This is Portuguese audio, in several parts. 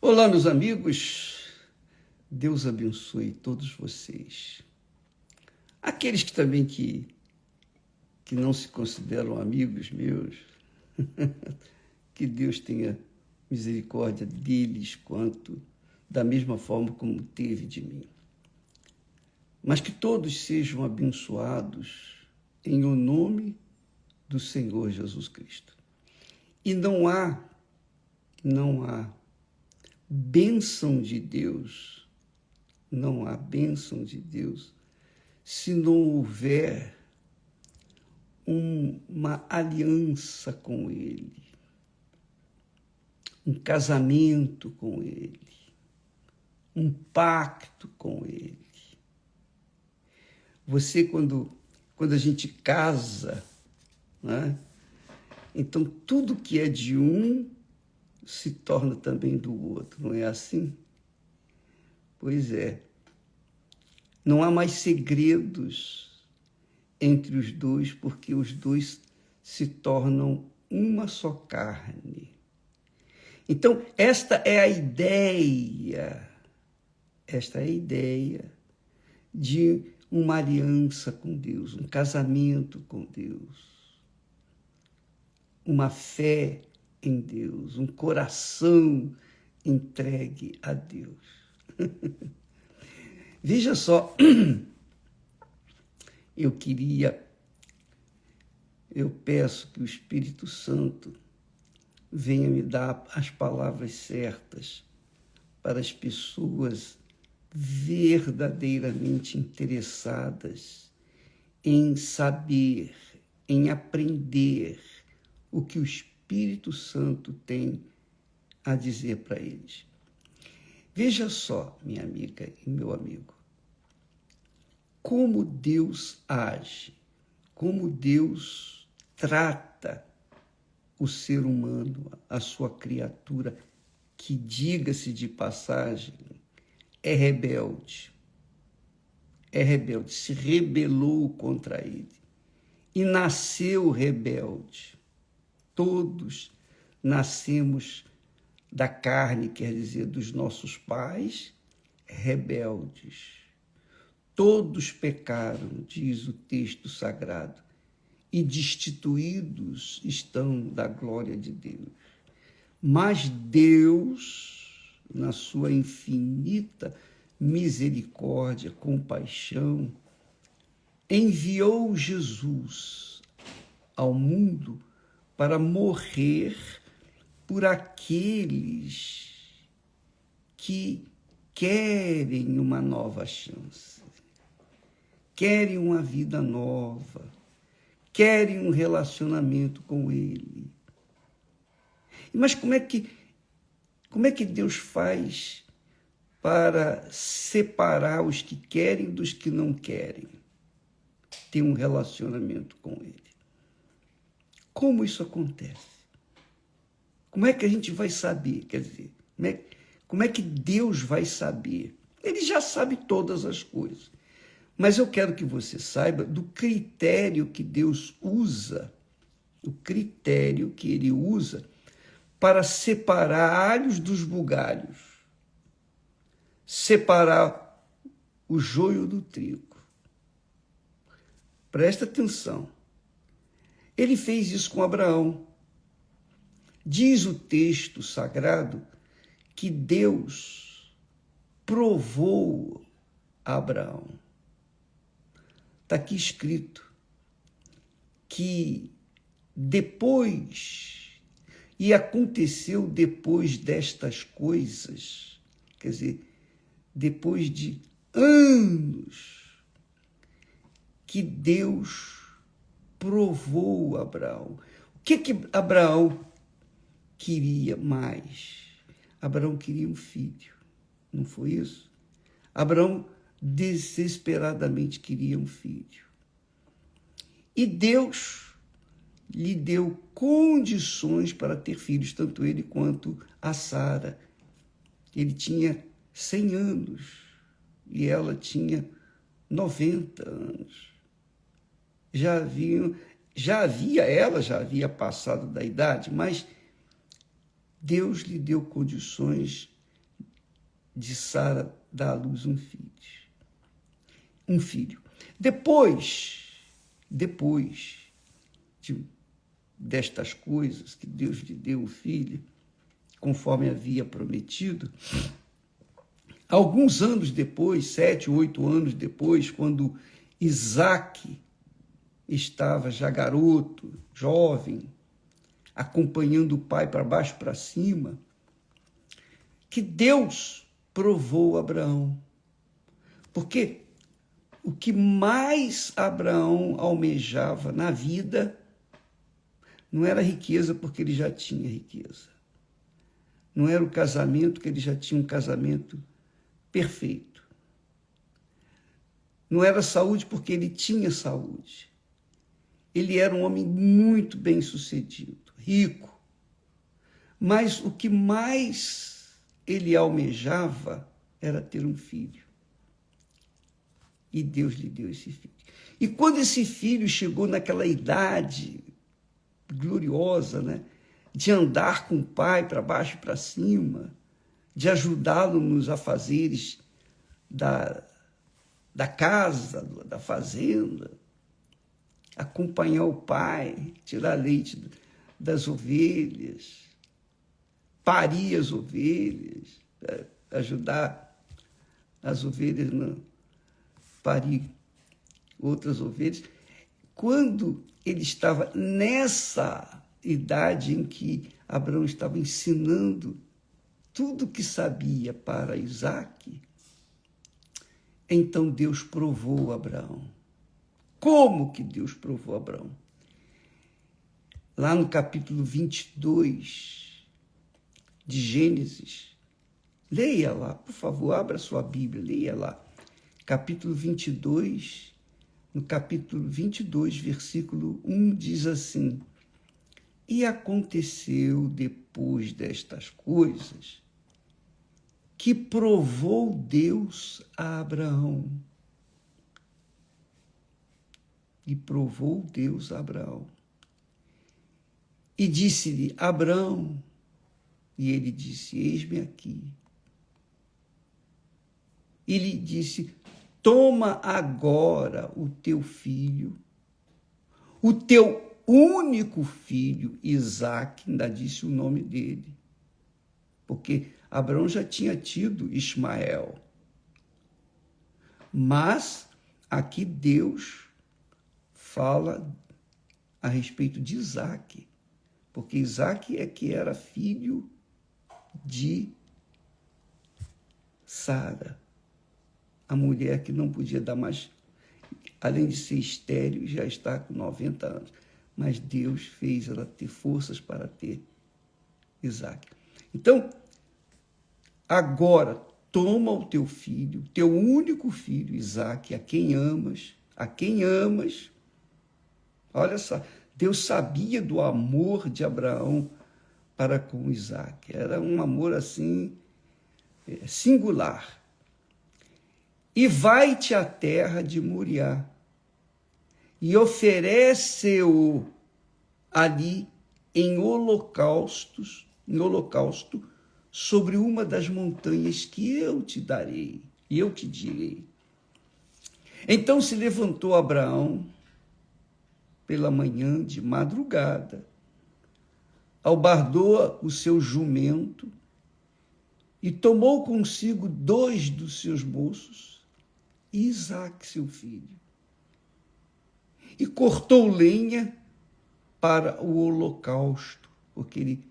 Olá, meus amigos. Deus abençoe todos vocês. Aqueles que também que não se consideram amigos meus, que Deus tenha misericórdia deles quanto da mesma forma como teve de mim. Mas que todos sejam abençoados em o nome do Senhor Jesus Cristo. E não há bênção de Deus, não há bênção de Deus se não houver uma aliança com Ele, um casamento com Ele, um pacto com Ele. Você, quando a gente casa, né? Então tudo que é de um se torna também do outro, não é assim? Pois é. Não há mais segredos entre os dois, porque os dois se tornam uma só carne. Então, esta é a ideia de uma aliança com Deus, um casamento com Deus, uma fé em Deus, um coração entregue a Deus. Veja só, eu peço que o Espírito Santo venha me dar as palavras certas para as pessoas verdadeiramente interessadas em saber, em aprender o que o Espírito Santo tem a dizer para eles. Veja só, minha amiga e meu amigo, como Deus age, como Deus trata o ser humano, a sua criatura, que, diga-se de passagem, é rebelde, se rebelou contra ele e nasceu rebelde. Todos nascemos da carne, quer dizer, dos nossos pais, rebeldes. Todos pecaram, diz o texto sagrado, e destituídos estão da glória de Deus. Mas Deus, na sua infinita misericórdia, compaixão, enviou Jesus ao mundo para morrer por aqueles que querem uma nova chance, querem uma vida nova, querem um relacionamento com Ele. Mas como é que Deus faz para separar os que querem dos que não querem ter um relacionamento com Ele? Como isso acontece? Como é que a gente vai saber? Quer dizer, como é que Deus vai saber? Ele já sabe todas as coisas. Mas eu quero que você saiba do critério que Deus usa, o critério que Ele usa para separar alhos dos bugalhos, separar o joio do trigo. Presta atenção. Ele fez isso com Abraão. Diz o texto sagrado que Deus provou a Abraão. Está aqui escrito que aconteceu depois destas coisas, quer dizer, depois de anos, que Deus provou Abraão. O que Abraão queria mais? Abraão queria um filho, não foi isso? Abraão desesperadamente queria um filho. E Deus lhe deu condições para ter filhos, tanto ele quanto a Sara. Ele tinha 100 anos e ela tinha 90 anos. Ela já havia passado da idade, mas Deus lhe deu condições de Sara dar à luz um filho. Depois destas coisas, que Deus lhe deu o filho, conforme havia prometido, alguns anos depois, 7, 8 anos depois, quando Isaque estava já garoto, jovem, acompanhando o pai para baixo e para cima, que Deus provou Abraão. Porque o que mais Abraão almejava na vida não era riqueza, porque ele já tinha riqueza. Não era o casamento, que ele já tinha um casamento perfeito. Não era saúde, porque ele tinha saúde. Ele era um homem muito bem-sucedido, rico. Mas o que mais ele almejava era ter um filho. E Deus lhe deu esse filho. E quando esse filho chegou naquela idade gloriosa, né, de andar com o pai para baixo e para cima, de ajudá-lo nos afazeres da casa, da fazenda, acompanhar o pai, tirar leite das ovelhas, parir as ovelhas, ajudar as ovelhas a parir outras ovelhas. Quando ele estava nessa idade em que Abraão estava ensinando tudo o que sabia para Isaque, então Deus provou Abraão. Como que Deus provou Abraão? Lá no capítulo 22 de Gênesis, leia lá, por favor, abra sua Bíblia, leia lá. Capítulo 22, no capítulo 22, versículo 1, diz assim: E aconteceu depois destas coisas que provou Deus a Abraão. E provou Deus a Abraão. E disse-lhe: Abraão. E ele disse: Eis-me aqui. E lhe disse: Toma agora o teu filho, o teu único filho, Isaque, ainda disse o nome dele, porque Abraão já tinha tido Ismael. Mas aqui Deus fala a respeito de Isaque, porque Isaque é que era filho de Sara, a mulher que não podia dar mais, além de ser estéril, já está com 90 anos. Mas Deus fez ela ter forças para ter Isaque. Então, agora, toma o teu filho, teu único filho, Isaque, a quem amas. Olha só, Deus sabia do amor de Abraão para com Isaque. Era um amor assim, singular. E vai-te à terra de Moriá, e oferece-o ali em holocausto sobre uma das montanhas que eu te darei, e eu te direi. Então se levantou Abraão pela manhã de madrugada, albardou o seu jumento e tomou consigo 2 dos seus moços, e Isaque, seu filho, e cortou lenha para o holocausto, porque ele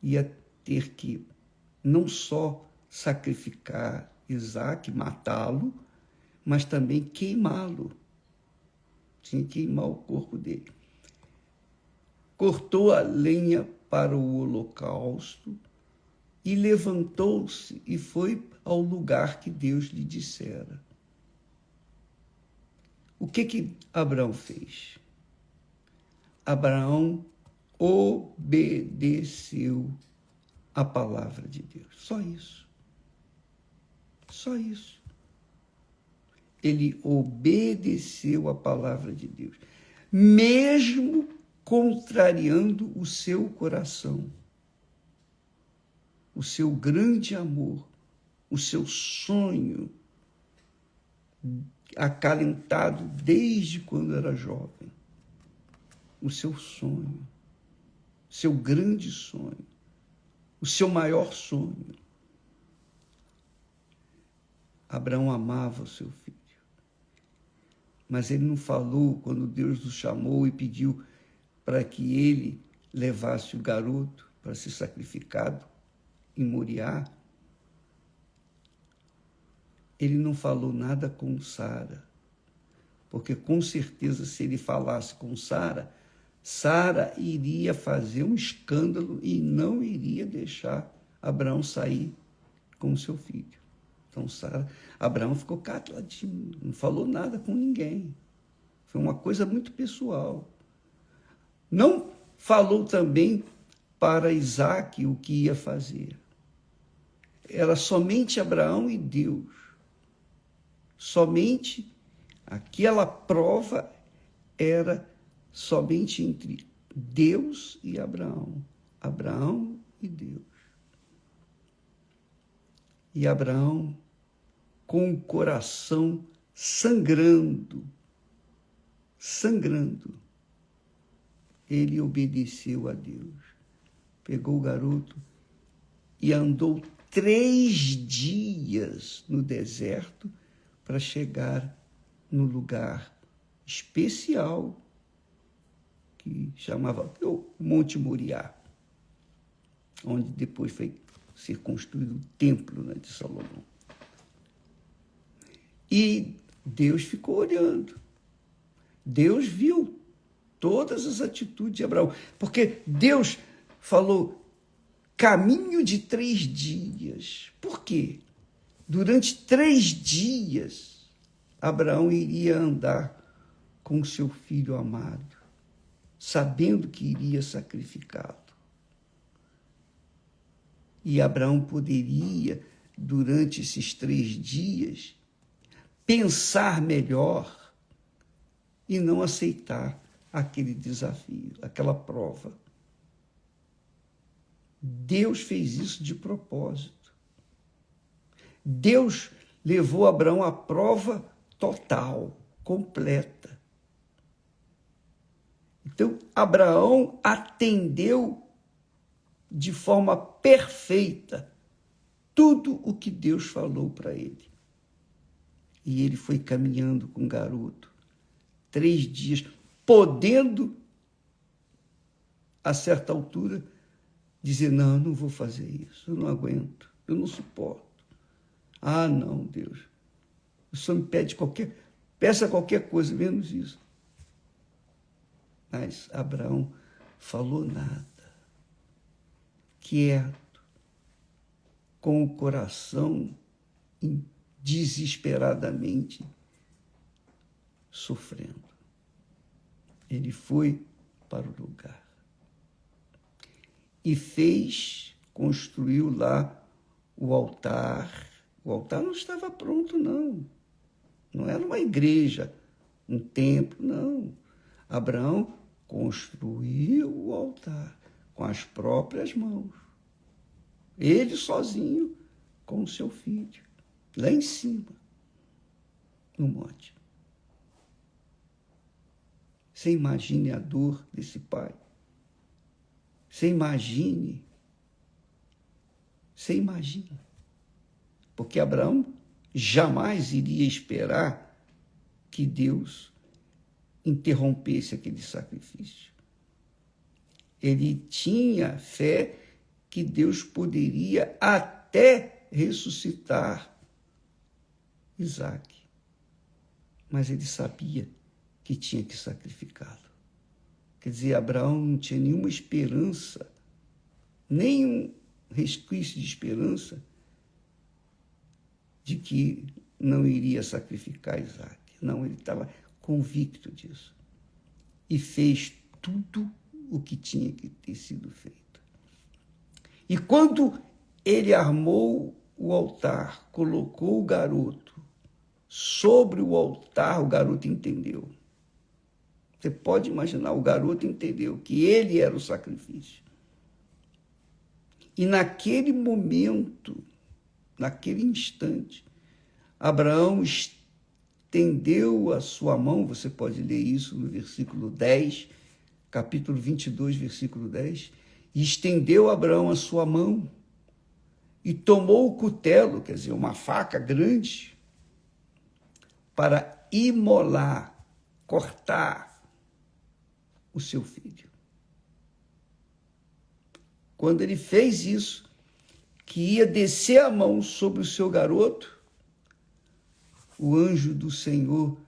ia ter que não só sacrificar Isaque, matá-lo, mas também queimá-lo. Tinha que queimar o corpo dele. Cortou a lenha para o holocausto e levantou-se e foi ao lugar que Deus lhe dissera. O que Abraão fez? Abraão obedeceu a palavra de Deus. Só isso. Só isso. Ele obedeceu a palavra de Deus, mesmo contrariando o seu coração, o seu grande amor o seu sonho acalentado desde quando era jovem. O seu sonho, seu grande sonho, o seu maior sonho. Abraão amava o seu filho, mas ele não falou quando Deus o chamou e pediu para que ele levasse o garoto para ser sacrificado em Moriá. Ele não falou nada com Sara, porque com certeza se ele falasse com Sara, Sara iria fazer um escândalo e não iria deixar Abraão sair com o seu filho. Então Abraão ficou caladinho, não falou nada com ninguém. Foi uma coisa muito pessoal. Não falou também para Isaque o que ia fazer. Era somente Abraão e Deus. Somente aquela prova era somente entre Deus e Abraão. Abraão e Deus. E Abraão, com o coração sangrando, ele obedeceu a Deus. Pegou o garoto e andou 3 dias no deserto para chegar no lugar especial que chamava o Monte Moriá, onde depois foi ser construído o templo, né, de Salomão. E Deus ficou olhando. Deus viu todas as atitudes de Abraão, porque Deus falou caminho de 3 dias. Por quê? Durante 3 dias, Abraão iria andar com seu filho amado, sabendo que iria sacrificá-lo. E Abraão poderia, durante esses 3 dias, pensar melhor e não aceitar aquele desafio, aquela prova. Deus fez isso de propósito. Deus levou Abraão à prova total, completa. Então, Abraão atendeu de forma perfeita tudo o que Deus falou para ele. E ele foi caminhando com o garoto 3 dias, podendo, a certa altura, dizer, não, eu não vou fazer isso, eu não aguento, eu não suporto. Ah, não, Deus, o Senhor me peça qualquer coisa, menos isso. Mas Abraão falou nada, quieto, com o coração desesperadamente sofrendo. Ele foi para o lugar e construiu lá o altar. O altar não estava pronto, não. Não era uma igreja, um templo, não. Abraão construiu o altar com as próprias mãos. Ele sozinho com o seu filho, lá em cima, no monte. Você imagine a dor desse pai. Você imagine. Porque Abraão jamais iria esperar que Deus interrompesse aquele sacrifício. Ele tinha fé que Deus poderia até ressuscitar Isaque. Mas ele sabia que tinha que sacrificá-lo. Quer dizer, Abraão não tinha nenhuma esperança, nenhum resquício de esperança de que não iria sacrificar Isaque. Não, ele estava convicto disso. E fez tudo o que tinha que ter sido feito. E quando ele armou o altar, colocou o garoto sobre o altar, o garoto entendeu. Você pode imaginar, o garoto entendeu que ele era o sacrifício. E naquele momento, naquele instante, Abraão estendeu a sua mão, você pode ler isso no versículo 10, capítulo 22, versículo 10, e estendeu Abraão a sua mão e tomou o cutelo, quer dizer, uma faca grande, para imolar, cortar o seu filho. Quando ele fez isso, que ia descer a mão sobre o seu garoto, o anjo do Senhor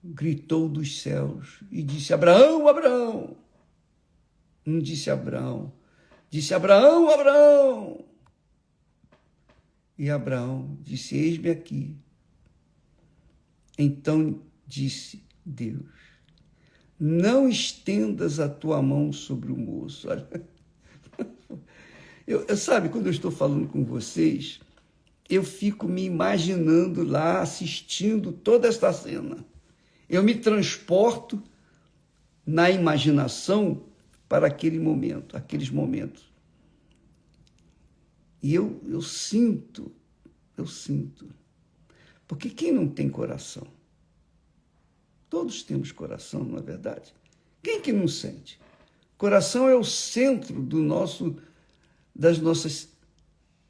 gritou dos céus e disse: Abraão, Abraão! Não disse Abraão, disse Abraão, Abraão! E Abraão disse: eis-me aqui. Então disse Deus: não estendas a tua mão sobre o moço. Olha, sabe, quando eu estou falando com vocês, eu fico me imaginando lá, assistindo toda esta cena. Eu me transporto na imaginação para aquele momento, aqueles momentos. E eu sinto, porque quem não tem coração? Todos temos coração, não é verdade? Quem que não sente? Coração é o centro das nossas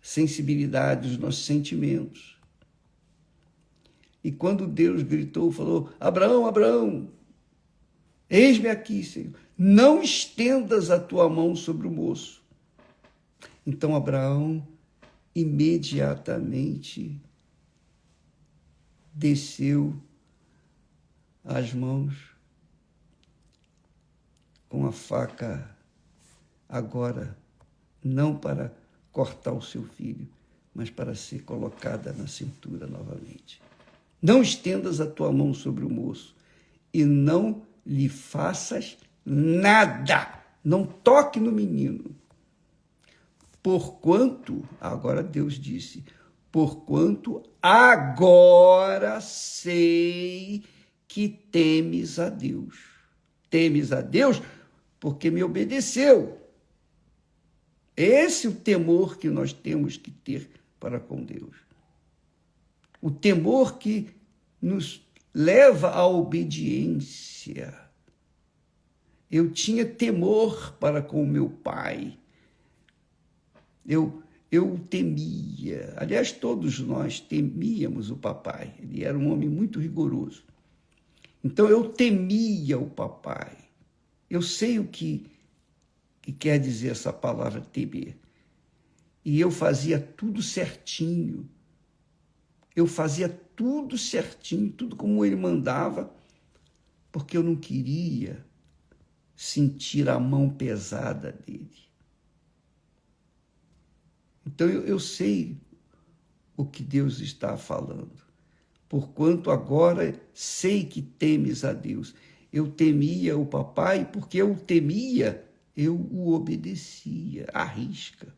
sensibilidades, dos nossos sentimentos. E quando Deus gritou, falou: Abraão, Abraão, eis-me aqui, Senhor, não estendas a tua mão sobre o moço. Então Abraão imediatamente desceu as mãos com a faca, agora não para cortar o seu filho, mas para ser colocada na cintura novamente. Não estendas a tua mão sobre o moço e não lhe faças nada. Não toque no menino. Porquanto, agora Deus disse, porquanto agora sei que temes a Deus. Temes a Deus porque me obedeceu. Esse é o temor que nós temos que ter para com Deus. O temor que nos leva à obediência. Eu tinha temor para com o meu pai. Eu temia. Aliás, todos nós temíamos o papai. Ele era um homem muito rigoroso. Então, eu temia o papai. Eu sei o que quer dizer essa palavra temer. E eu fazia tudo certinho. Eu fazia tudo certinho, tudo como ele mandava, porque eu não queria sentir a mão pesada dele. Então, eu sei o que Deus está falando. Porquanto agora sei que temes a Deus. Eu temia o papai, porque eu temia, eu o obedecia, à risca.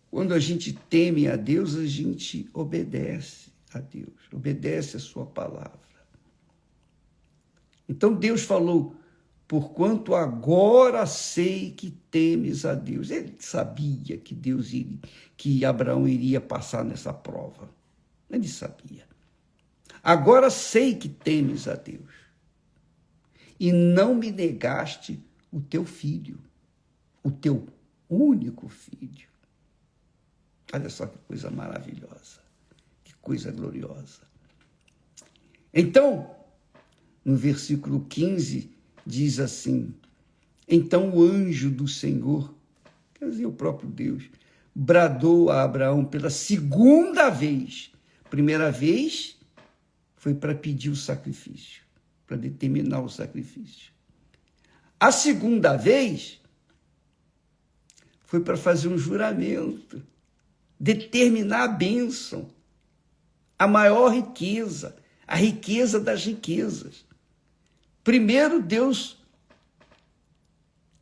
Quando a gente teme a Deus, a gente obedece a Deus, obedece a sua palavra. Então Deus falou: porquanto agora sei que temes a Deus. Ele sabia que Abraão iria passar nessa prova. Ele sabia. Agora sei que temes a Deus. E não me negaste o teu filho, o teu único filho. Olha só que coisa maravilhosa, que coisa gloriosa. Então, no versículo 15, diz assim: então o anjo do Senhor, quer dizer, o próprio Deus, bradou a Abraão pela segunda vez. Primeira vez foi para pedir o sacrifício, para determinar o sacrifício. A segunda vez foi para fazer um juramento, determinar a bênção, a maior riqueza, a riqueza das riquezas. Primeiro Deus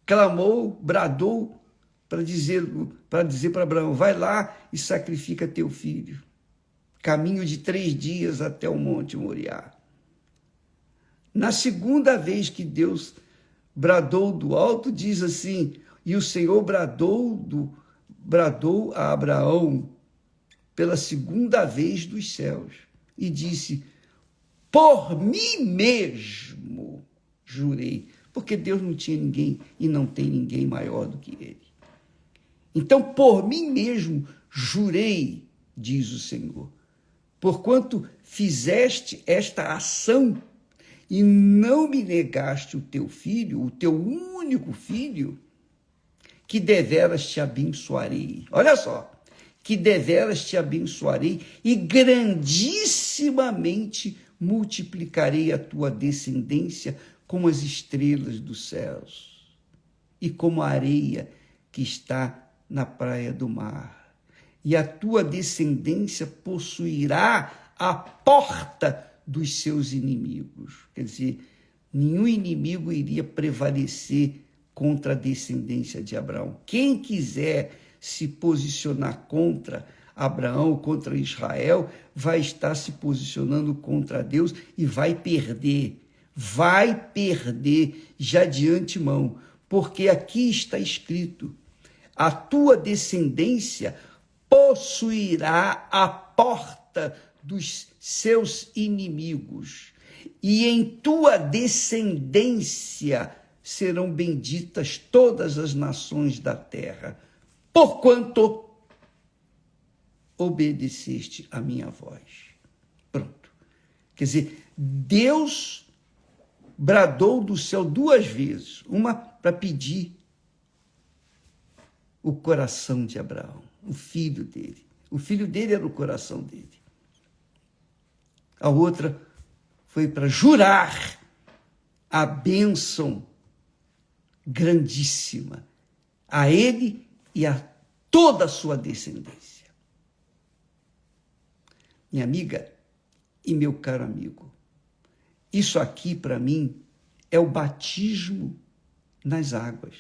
clamou, bradou para dizer para Abraão: vai lá e sacrifica teu filho. Caminho de 3 dias até o Monte Moriá. Na segunda vez que Deus bradou do alto, diz assim: e o Senhor bradou bradou a Abraão pela segunda vez dos céus e disse: por mim mesmo jurei, porque Deus não tinha ninguém e não tem ninguém maior do que ele. Então, por mim mesmo jurei, diz o Senhor, porquanto fizeste esta ação e não me negaste o teu filho, o teu único filho, que deveras te abençoarei. Olha só, que deveras te abençoarei e grandissimamente multiplicarei a tua descendência como as estrelas dos céus e como a areia que está na praia do mar. E a tua descendência possuirá a porta dos seus inimigos. Quer dizer, nenhum inimigo iria prevalecer contra a descendência de Abraão. Quem quiser se posicionar contra Abraão, contra Israel, vai estar se posicionando contra Deus e vai perder já de antemão, porque aqui está escrito: a tua descendência possuirá a porta dos seus inimigos, e em tua descendência serão benditas todas as nações da terra, porquanto obedeceste a minha voz. Pronto. Quer dizer, Deus bradou do céu duas vezes, uma para pedir o coração de Abraão, o filho dele. O filho dele era o coração dele. A outra foi para jurar a bênção grandíssima a ele e a toda a sua descendência. Minha amiga e meu caro amigo, isso aqui para mim é o batismo nas águas.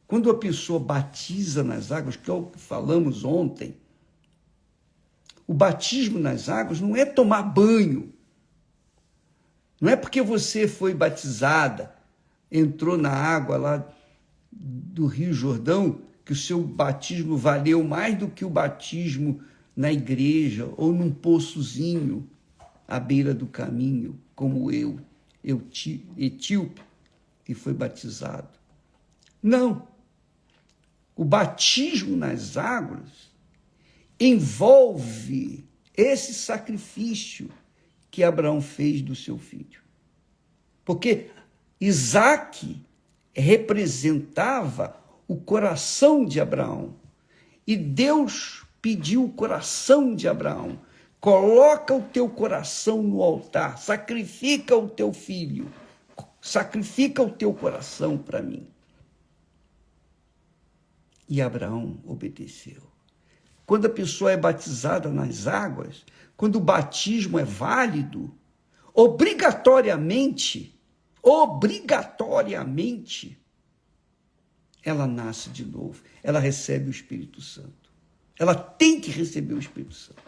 Quando a pessoa batiza nas águas, que é o que falamos ontem, o batismo nas águas não é tomar banho. Não é porque você foi batizada, entrou na água lá do Rio Jordão, que o seu batismo valeu mais do que o batismo na igreja ou num poçozinho à beira do caminho, como eu, etíope, que foi batizado. Não. O batismo nas águas envolve esse sacrifício que Abraão fez do seu filho. Porque Isaque representava o coração de Abraão. E Deus pediu o coração de Abraão. Coloca o teu coração no altar, sacrifica o teu filho, sacrifica o teu coração para mim. E Abraão obedeceu. Quando a pessoa é batizada nas águas, quando o batismo é válido, obrigatoriamente, ela nasce de novo, ela recebe o Espírito Santo. Ela tem que receber o Espírito Santo.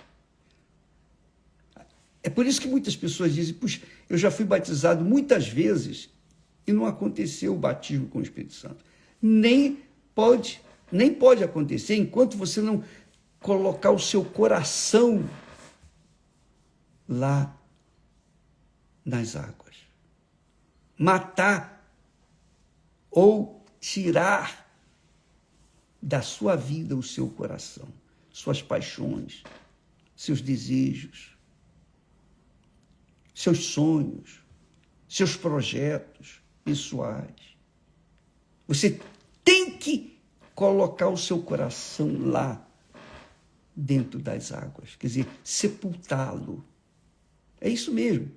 É por isso que muitas pessoas dizem: puxa, eu já fui batizado muitas vezes e não aconteceu o batismo com o Espírito Santo. Nem pode acontecer enquanto você não colocar o seu coração lá nas águas. Matar ou tirar da sua vida o seu coração, suas paixões, seus desejos, seus sonhos, seus projetos pessoais. Você tem que colocar o seu coração lá dentro das águas, quer dizer, sepultá-lo. É isso mesmo.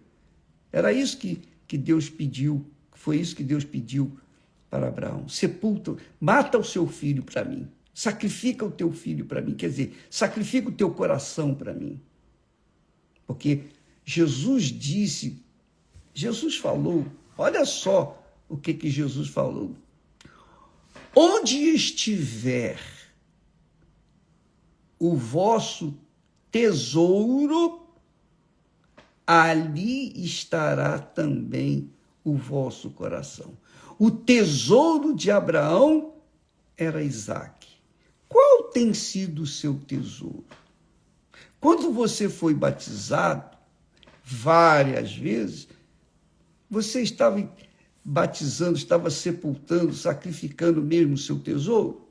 Era isso que Deus pediu, foi isso que Deus pediu para Abraão. Sepulta, mata o seu filho para mim, sacrifica o teu filho para mim, quer dizer, sacrifica o teu coração para mim. Porque Jesus falou, olha só o que Jesus falou. Onde estiver o vosso tesouro, ali estará também o vosso coração. O tesouro de Abraão era Isaque. Qual tem sido o seu tesouro? Quando você foi batizado, várias vezes, você estava batizando, estava sepultando, sacrificando mesmo o seu tesouro?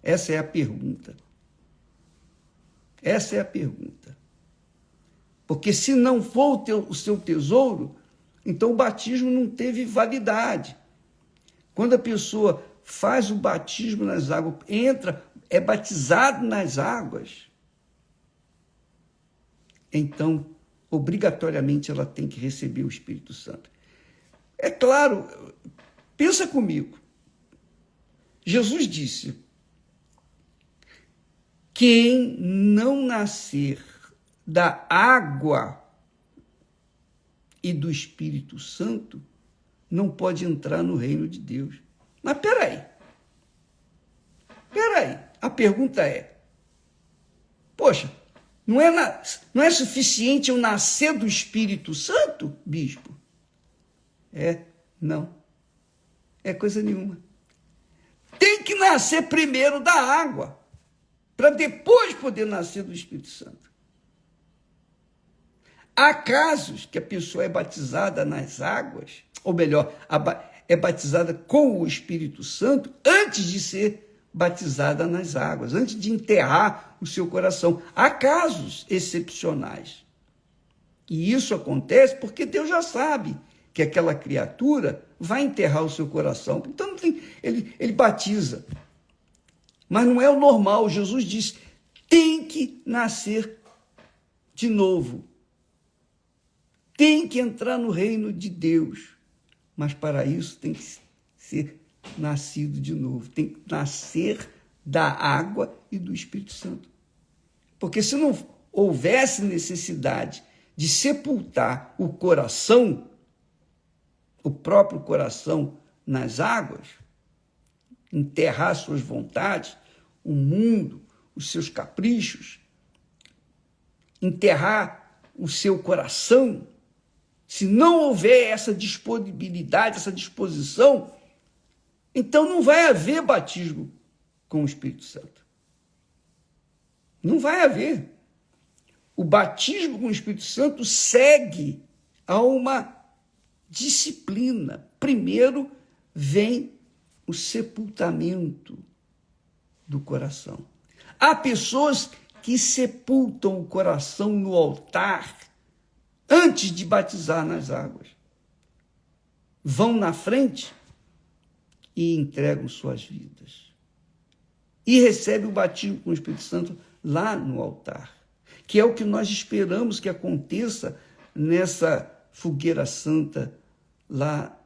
Essa é a pergunta. Essa é a pergunta. Porque se não for o seu tesouro, então o batismo não teve validade. Quando a pessoa faz o batismo nas águas, entra, é batizado nas águas, então, obrigatoriamente, ela tem que receber o Espírito Santo. É claro, pensa comigo. Jesus disse: quem não nascer da água e do Espírito Santo não pode entrar no reino de Deus. Mas peraí. A pergunta é, poxa, não é suficiente eu nascer do Espírito Santo, bispo? Não. É coisa nenhuma. Tem que nascer primeiro da água, para depois poder nascer do Espírito Santo. Há casos que a pessoa é batizada nas águas, ou melhor, é batizada com o Espírito Santo antes de ser batizada nas águas, antes de enterrar o seu coração. Há casos excepcionais. E isso acontece porque Deus já sabe que aquela criatura vai enterrar o seu coração. Então ele batiza. Mas não é o normal. Jesus disse, tem que nascer de novo. Tem que entrar no reino de Deus. Mas para isso tem que ser nascido de novo. Tem que nascer da água e do Espírito Santo. Porque se não houvesse necessidade de sepultar o coração, o próprio coração nas águas, enterrar suas vontades, o mundo, os seus caprichos, enterrar o seu coração, se não houver essa disponibilidade, essa disposição, então não vai haver batismo com o Espírito Santo. Não vai haver. O batismo com o Espírito Santo segue a uma disciplina. Primeiro vem o sepultamento do coração. Há pessoas que sepultam o coração no altar antes de batizar nas águas. Vão na frente e entregam suas vidas. E recebem o batismo com o Espírito Santo lá no altar, que é o que nós esperamos que aconteça nessa fogueira santa lá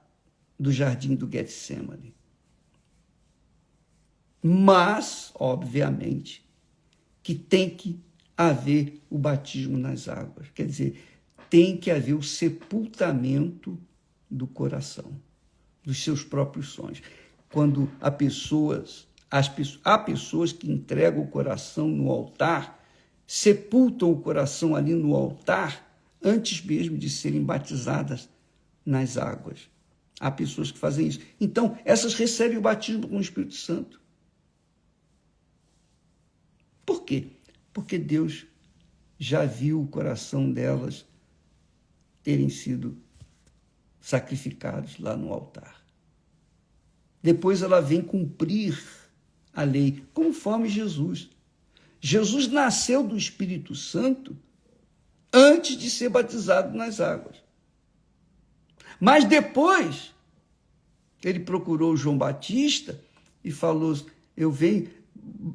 do jardim do Getsemane. Mas, obviamente, que tem que haver o batismo nas águas. Quer dizer, tem que haver o sepultamento do coração, dos seus próprios sonhos. Quando há pessoas que entregam o coração no altar, sepultam o coração ali no altar, antes mesmo de serem batizadas nas águas. Há pessoas que fazem isso. Então, essas recebem o batismo com o Espírito Santo. Por quê? Porque Deus já viu o coração delas terem sido sacrificados lá no altar. Depois ela vem cumprir a lei, conforme Jesus. Jesus nasceu do Espírito Santo antes de ser batizado nas águas. Mas depois, ele procurou João Batista e falou,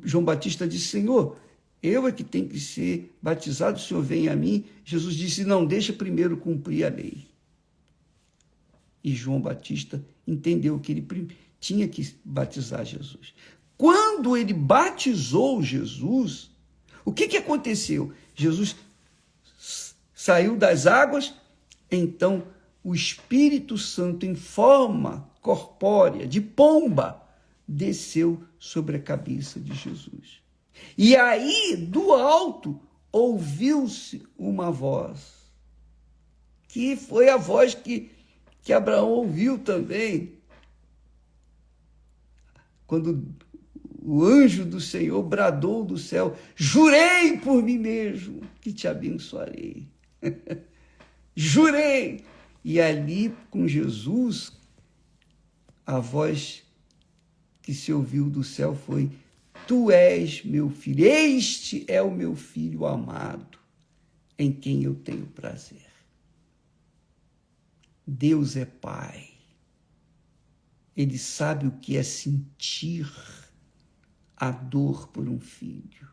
João Batista disse, Senhor, eu é que tenho que ser batizado, o Senhor vem a mim. Jesus disse, não, deixa primeiro cumprir a lei. E João Batista entendeu que ele tinha que batizar Jesus. Quando ele batizou Jesus, o que aconteceu? Jesus saiu das águas, então o Espírito Santo, em forma corpórea, de pomba, desceu sobre a cabeça de Jesus. E aí, do alto, ouviu-se uma voz, que foi a voz que Abraão ouviu também. quando o anjo do Senhor bradou do céu: jurei por mim mesmo que te abençoarei. Jurei. E ali com Jesus, a voz que se ouviu do céu foi: tu és meu filho, este é o meu filho amado, em quem eu tenho prazer. Deus é Pai. Ele sabe o que é sentir a dor por um filho.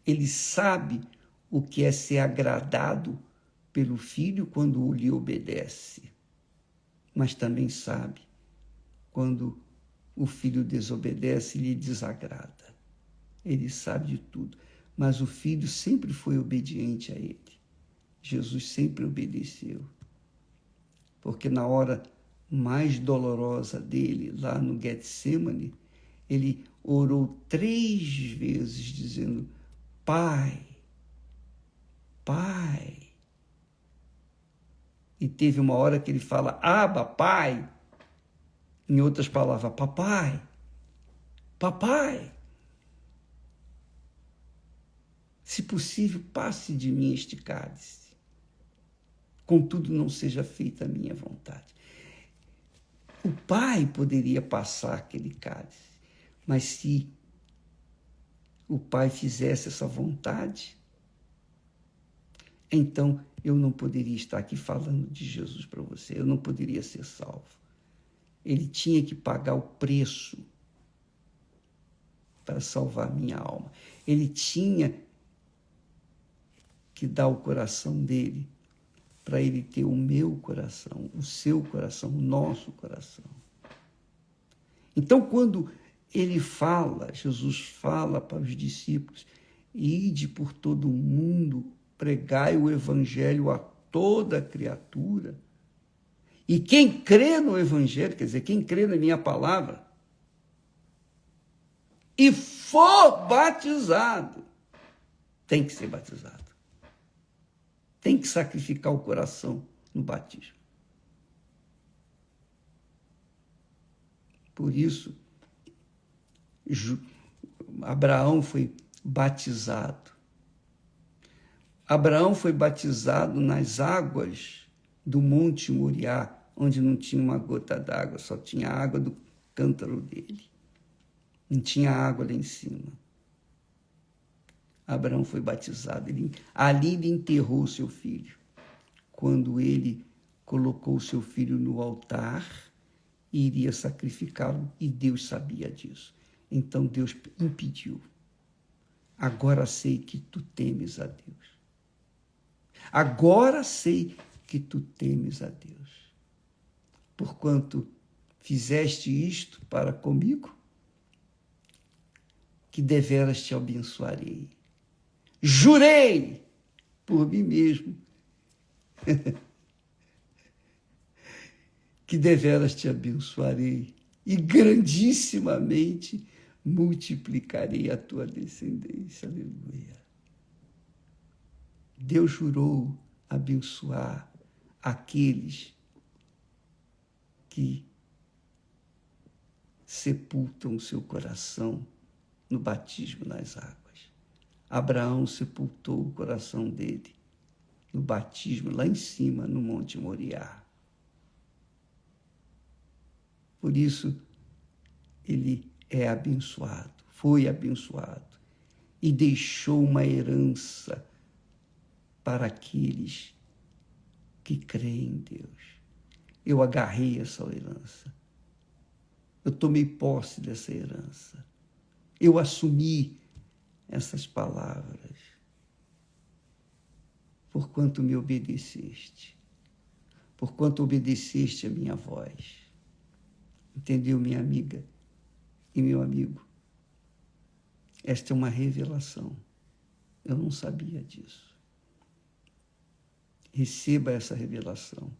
Ele sabe o que é ser agradado pelo filho quando lhe obedece, mas também sabe quando o filho desobedece e lhe desagrada. Ele sabe de tudo, mas o filho sempre foi obediente a ele. Jesus sempre obedeceu, porque na hora mais dolorosa dele, lá no Getsêmani, ele orou 3 vezes dizendo: Pai, Pai. E teve uma hora que ele fala: Abba, Pai. Em outras palavras, papai, papai. Se possível, passe de mim este cálice. Contudo, não seja feita a minha vontade. O pai poderia passar aquele cálice, mas se o pai fizesse essa vontade, então eu não poderia estar aqui falando de Jesus para você, eu não poderia ser salvo. Ele tinha que pagar o preço para salvar minha alma. Ele tinha que dar o coração dele para ele ter o meu coração, o seu coração, o nosso coração. Então, quando ele fala, Jesus fala para os discípulos: ide por todo o mundo, pregai o evangelho a toda criatura. E quem crê no evangelho, quer dizer, quem crê na minha palavra, e for batizado, tem que ser batizado. Tem que sacrificar o coração no batismo. Por isso, Abraão foi batizado. Abraão foi batizado nas águas do Monte Moriá, onde não tinha uma gota d'água, só tinha a água do cântaro dele. Não tinha água lá em cima. Abraão foi batizado. Ali ele enterrou seu filho. Quando ele colocou seu filho no altar e iria sacrificá-lo, e Deus sabia disso. Então Deus impediu. Agora sei que tu temes a Deus. Agora sei que tu temes a Deus. Porquanto fizeste isto para comigo, que deveras te abençoarei. Jurei por mim mesmo que deveras te abençoarei e grandissimamente multiplicarei a tua descendência. Aleluia. Deus jurou abençoar aqueles que sepultam o seu coração no batismo nas águas. Abraão sepultou o coração dele no batismo lá em cima, no Monte Moriá. Por isso, ele é abençoado, foi abençoado e deixou uma herança para aqueles que creem em Deus. Eu agarrei essa herança. Eu tomei posse dessa herança. Eu assumi essas palavras. Porquanto me obedeceste. Porquanto obedeceste a minha voz. Entendeu, minha amiga e meu amigo? Esta é uma revelação. Eu não sabia disso. Receba essa revelação.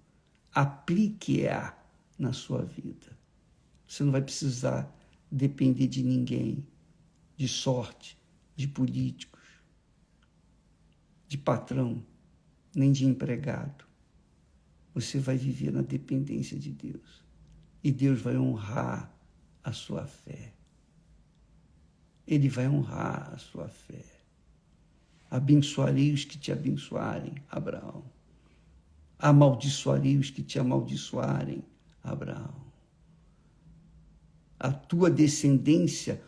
Aplique-a na sua vida. Você não vai precisar depender de ninguém, de sorte, de políticos, de patrão, nem de empregado. Você vai viver na dependência de Deus. E Deus vai honrar a sua fé. Ele vai honrar a sua fé. Abençoarei os que te abençoarem, Abraão. Amaldiçoarei os que te amaldiçoarem, Abraão. A tua descendência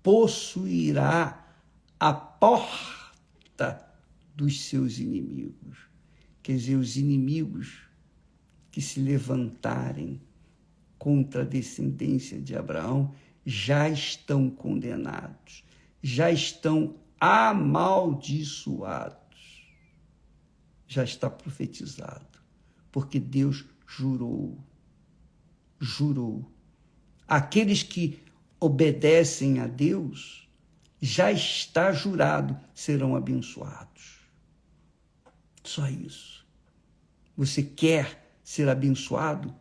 possuirá a porta dos seus inimigos. Quer dizer, os inimigos que se levantarem contra a descendência de Abraão já estão condenados, já estão amaldiçoados. Já está profetizado, porque Deus jurou. Aqueles que obedecem a Deus, já está jurado, serão abençoados. Só isso. Você quer ser abençoado?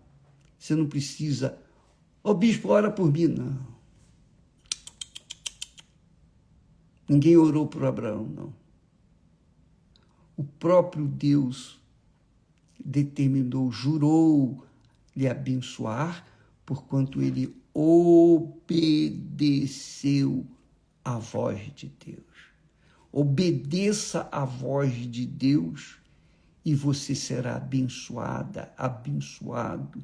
Você não precisa, bispo, ora por mim, não. Ninguém orou por Abraão, não. O próprio Deus determinou, jurou lhe abençoar, porquanto ele obedeceu à voz de Deus. Obedeça à voz de Deus e você será abençoada, abençoado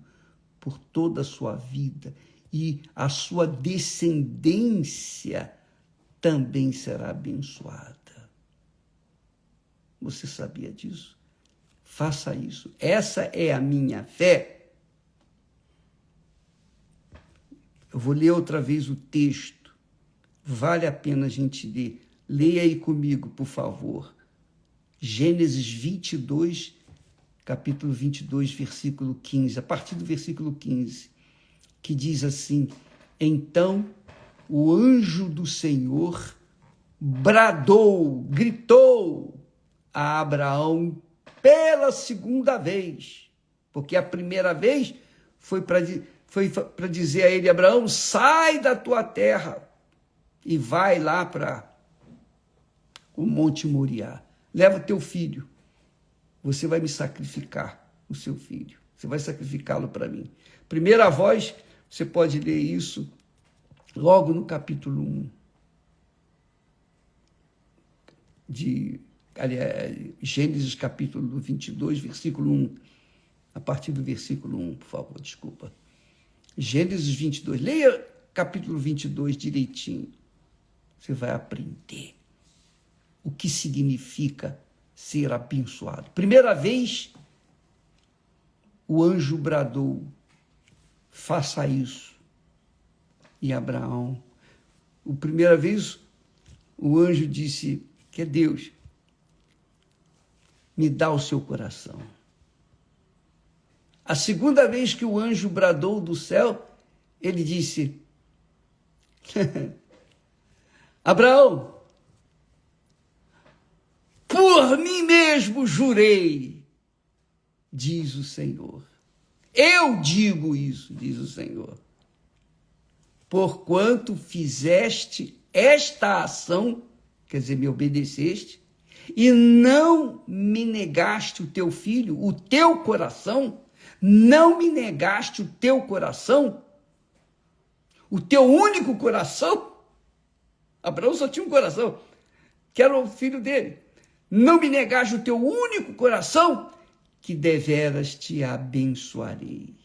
por toda a sua vida, e a sua descendência também será abençoada. Você sabia disso? Faça isso. Essa é a minha fé. Eu vou ler outra vez o texto. Vale a pena a gente ler. Leia aí comigo, por favor. Gênesis 22, capítulo 22, versículo 15. A partir do versículo 15, que diz assim: Então o anjo do Senhor bradou, gritou a Abraão pela segunda vez, porque a primeira vez foi para dizer a ele: Abraão, sai da tua terra e vai lá para o Monte Moriá. Leva teu filho, você vai me sacrificar, o seu filho, você vai sacrificá-lo para mim. Primeira voz, você pode ler isso logo no capítulo 1 Gênesis capítulo 22, versículo 1. A partir do versículo 1, por favor, desculpa. Gênesis 22. Leia capítulo 22 direitinho. Você vai aprender o que significa ser abençoado. Primeira vez, o anjo bradou: faça isso. E Abraão, a primeira vez, o anjo disse, que é Deus, me dá o seu coração. A segunda vez que o anjo bradou do céu, ele disse, Abraão, por mim mesmo jurei, diz o Senhor. Eu digo isso, diz o Senhor. Porquanto fizeste esta ação, quer dizer, me obedeceste, e não me negaste o teu filho, o teu coração, não me negaste o teu coração, o teu único coração. Abraão só tinha um coração, que era o filho dele. Não me negaste o teu único coração, que deveras te abençoarei.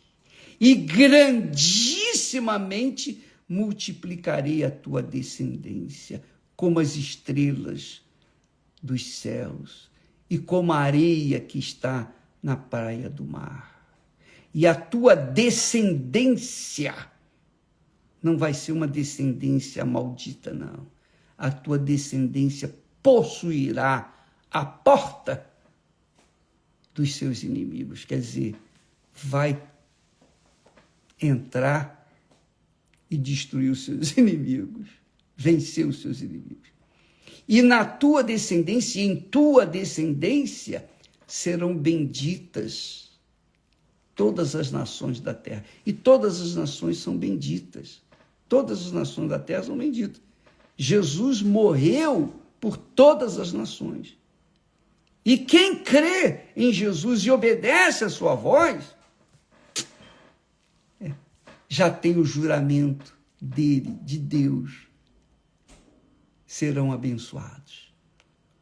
E grandissimamente multiplicarei a tua descendência, como as estrelas dos céus e como a areia que está na praia do mar. E a tua descendência não vai ser uma descendência maldita, não. A tua descendência possuirá a porta dos seus inimigos. Quer dizer, vai entrar e destruir os seus inimigos, vencer os seus inimigos. E na tua descendência, em tua descendência, serão benditas todas as nações da terra. E todas as nações são benditas. Todas as nações da terra são benditas. Jesus morreu por todas as nações. E quem crê em Jesus e obedece a sua voz, já tem o juramento dele, de Deus, serão abençoados,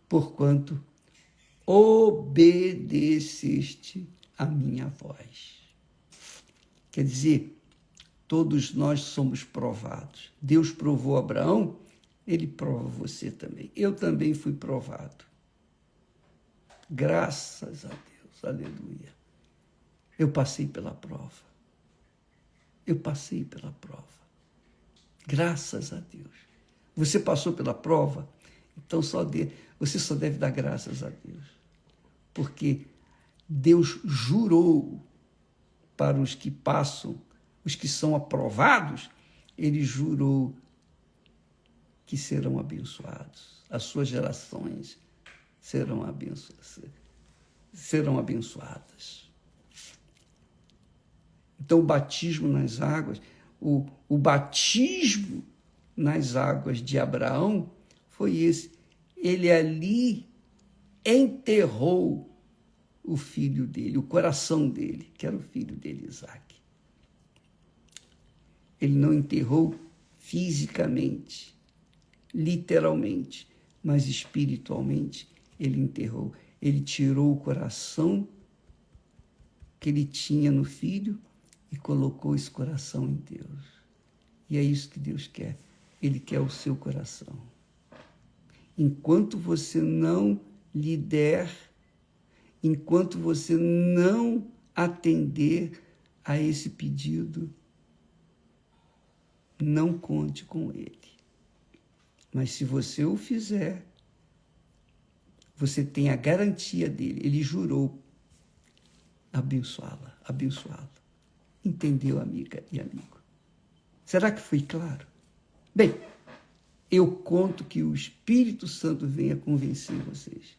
porquanto obedeceste a minha voz. Quer dizer, todos nós somos provados. Deus provou Abraão, ele prova você também. Eu também fui provado. Graças a Deus, aleluia. Eu passei pela prova. Eu passei pela prova. Graças a Deus. Você passou pela prova? Então você só deve dar graças a Deus. Porque Deus jurou para os que passam, os que são aprovados, ele jurou que serão abençoados. As suas gerações serão abençoadas. Então, o batismo nas águas, o batismo nas águas de Abraão foi esse. Ele ali enterrou o filho dele, o coração dele, que era o filho dele, Isaque. Ele não enterrou fisicamente, literalmente, mas espiritualmente ele enterrou. Ele tirou o coração que ele tinha no filho e colocou esse coração em Deus. E é isso que Deus quer. Ele quer o seu coração. Enquanto você não lhe der, enquanto você não atender a esse pedido, não conte com ele. Mas se você o fizer, você tem a garantia dele. Ele jurou abençoá-la. Entendeu, amiga e amigo? Será que foi claro? Bem, eu conto que o Espírito Santo venha convencer vocês.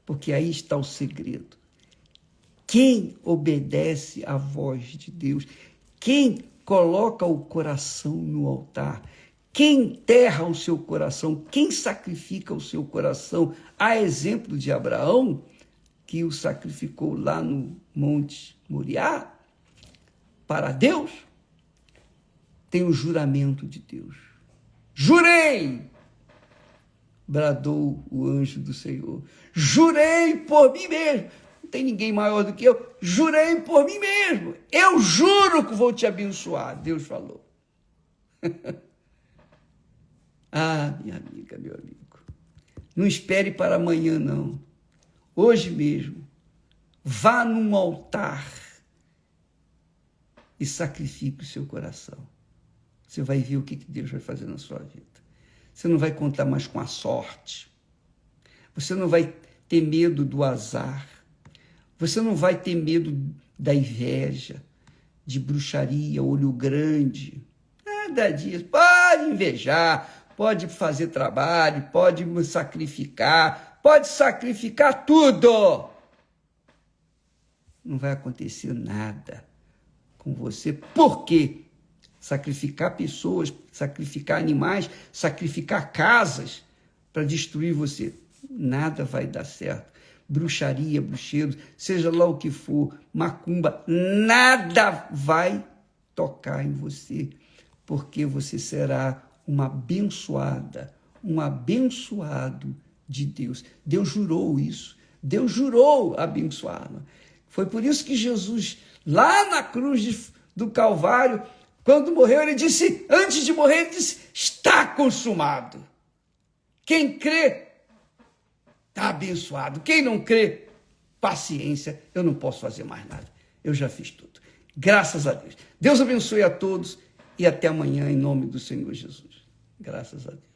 Porque aí está o segredo. Quem obedece à voz de Deus, quem coloca o coração no altar, quem enterra o seu coração, quem sacrifica o seu coração, a exemplo de Abraão, que o sacrificou lá no Monte Moriá, para Deus, tem o juramento de Deus. Jurei, bradou o anjo do Senhor, jurei por mim mesmo, não tem ninguém maior do que eu, jurei por mim mesmo, eu juro que vou te abençoar, Deus falou. Ah, minha amiga, meu amigo, não espere para amanhã, não. Hoje mesmo, vá num altar e sacrifique o seu coração. Você vai ver o que Deus vai fazer na sua vida. Você não vai contar mais com a sorte. Você não vai ter medo do azar. Você não vai ter medo da inveja, de bruxaria, olho grande. Nada disso. Pode invejar, pode fazer trabalho, pode sacrificar tudo. Não vai acontecer nada com você. Por quê? Sacrificar pessoas, sacrificar animais, sacrificar casas para destruir você. Nada vai dar certo. Bruxaria, bruxeiro, seja lá o que for, macumba, nada vai tocar em você, porque você será uma abençoada, um abençoado de Deus. Deus jurou isso. Deus jurou abençoá-la. Foi por isso que Jesus, lá na cruz do Calvário, quando morreu, ele disse, antes de morrer, ele disse, está consumado. Quem crê, está abençoado. Quem não crê, paciência, eu não posso fazer mais nada. Eu já fiz tudo. Graças a Deus. Deus abençoe a todos e até amanhã, em nome do Senhor Jesus. Graças a Deus.